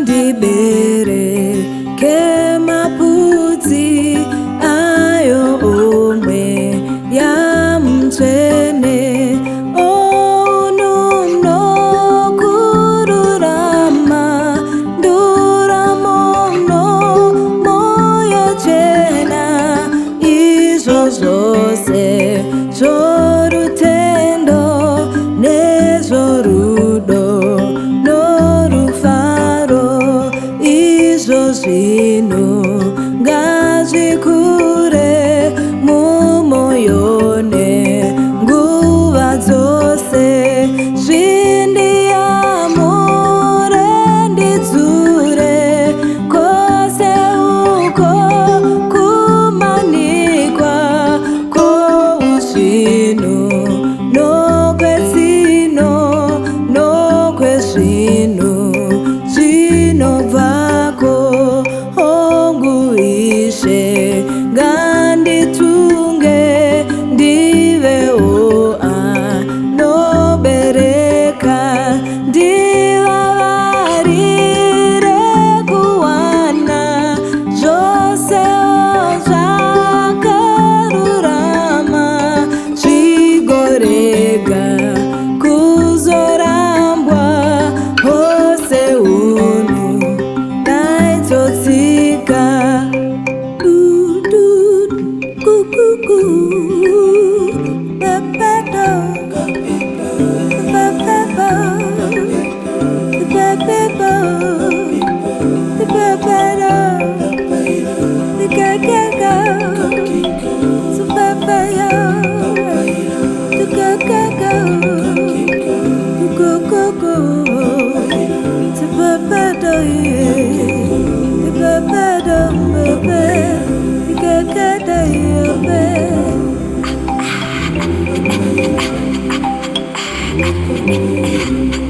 Ngandibere kemapudzi ayo omwe ya mtswene onuno kururama nduramono moyo chena izvo zvose zvorutendo nezvorudo zvino ngazvikure mumoyone nguva dzose zvindiyamure ndidzure kose uko kumanikwa kouzvino nokwezino nokwezvino zvinobvako nganditunge ndivewo anobereka ndivavarire kuwana zvosewo zvakarurama zvigorega kuzorambwa hose unhu naitsotsika Thank you.